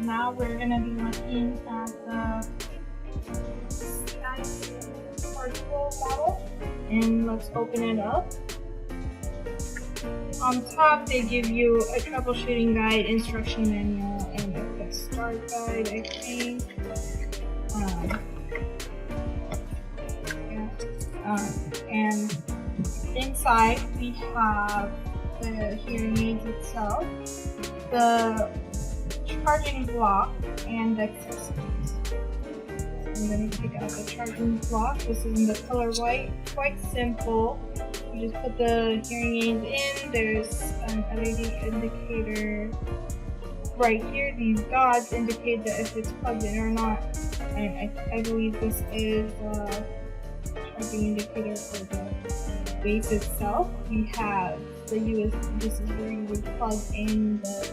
now we're gonna be looking at the CIC portable model, and let's open it up. On top, they give you a troubleshooting guide, instruction manual, and a quick start guide, I think. And inside, we have the hearing aids itself, the charging block, and the accessories. So I'm going to take out the charging block. This is in the color white, quite simple. You just put the hearing aids in. There's an LED indicator right here. These dots indicate that if it's plugged in or not. And I believe this is the charging indicator for the base itself. We have the USB. This is where you would plug in the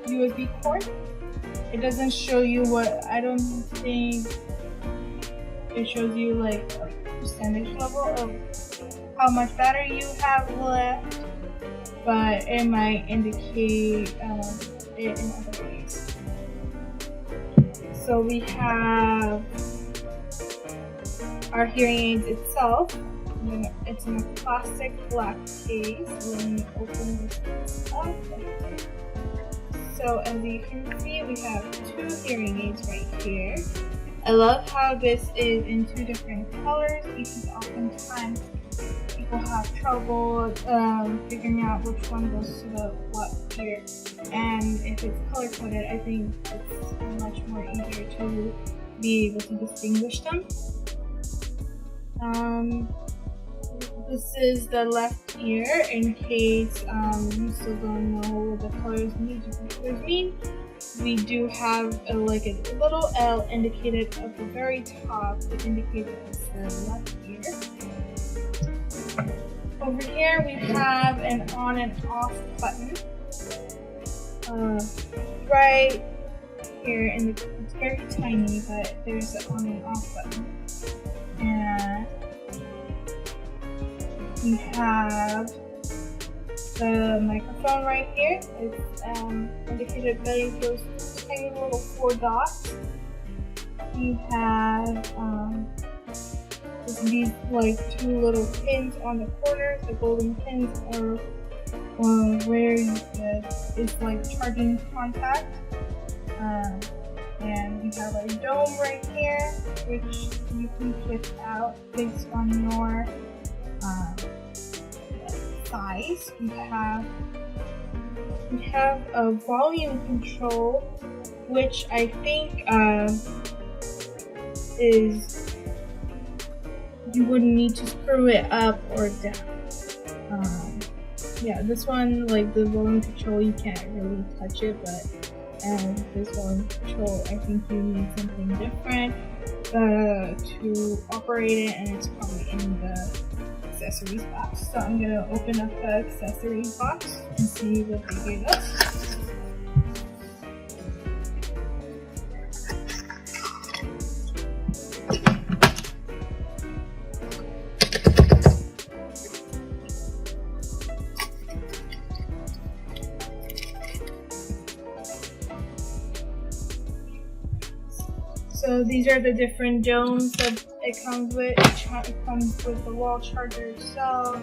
USB cord. It doesn't show you what, I don't think it shows you like a percentage level of how much battery you have left, but it might indicate it in other ways. So we have our hearing aids itself. It's in a plastic black case. Let me open this up. So as you can see, we have two hearing aids right here. I love how this is in two different colors because oftentimes people have trouble figuring out which one goes to the what ear. And if it's color coded, I think it's much more easier to be able to distinguish them. This is the left ear in case you still don't know what the colors mean. We do have a little L indicated at the very top to indicate that it's the left ear. Over here we have an on and off button. Right here, and it's very tiny, but there's an on and off button. And we have the microphone right here. It's indicated by those tiny little 4 dots. We have these like 2 little pins on the corners. The golden pins are where it's like charging contact. And we have a dome right here, which you can switch out based on your size. We have a volume control, which I think is you wouldn't need to screw it up or down. Yeah, this one, like the volume control, you can't really touch it, but this volume control, I think you need something different to operate it, and it's probably in the accessories box. So I'm gonna open up the accessories box and see what they gave us. So these are the different domes that it comes with. It comes with the wall charger itself,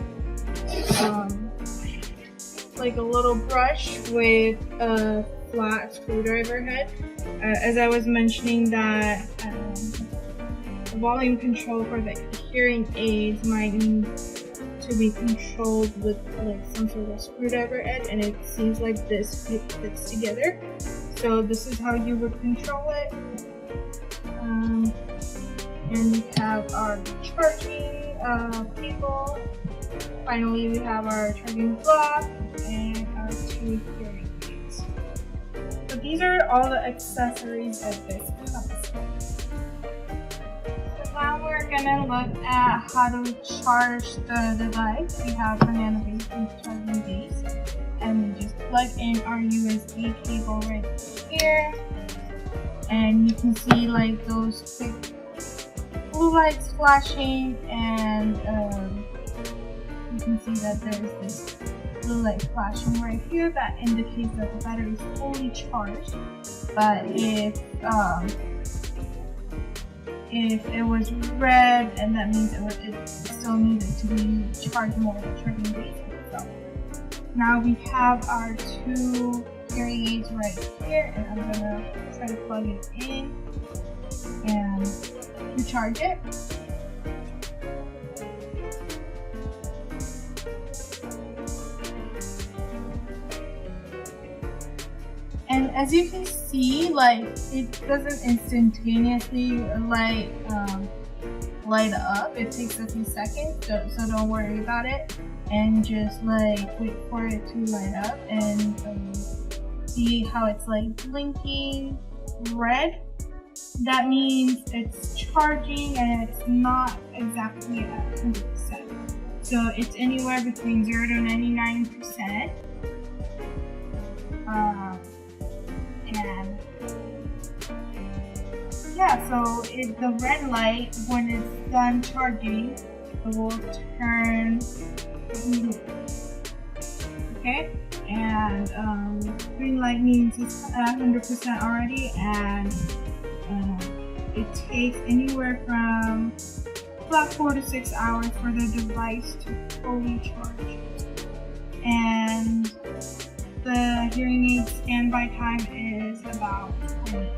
like a little brush with a flat screwdriver head. As I was mentioning, that the volume control for the hearing aids might need to be controlled with like some sort of screwdriver head, and it seems like this fits together. So this is how you would control it. And we have our charging cable. Finally, we have our charging block and our 2 hearing aids. So these are all the accessories that this comes with. So now we're gonna look at how to charge the device. We have the Nano Hearing charging base, and we just plug in our USB cable right here. And you can see like those quick blue lights flashing, and you can see that there's this blue light flashing right here, that indicates that the battery is fully charged. But if it was red, and that means it still needed to be charged more, the charging base. So now we have our 2 hearing aids right here, and I'm gonna try to plug it in and recharge it. And as you can see, like, it doesn't instantaneously light up. It takes a few seconds, so don't worry about it, and just like wait for it to light up and see how it's like blinking red. That means it's charging and it's not exactly at 100%. So it's anywhere between 0 to 99%. And yeah, so the red light, when it's done charging, it will turn blue. Okay, and green light means it's at 100% already, and it takes anywhere from about 4 to 6 hours for the device to fully charge. And the hearing aid standby time is about 20 minutes.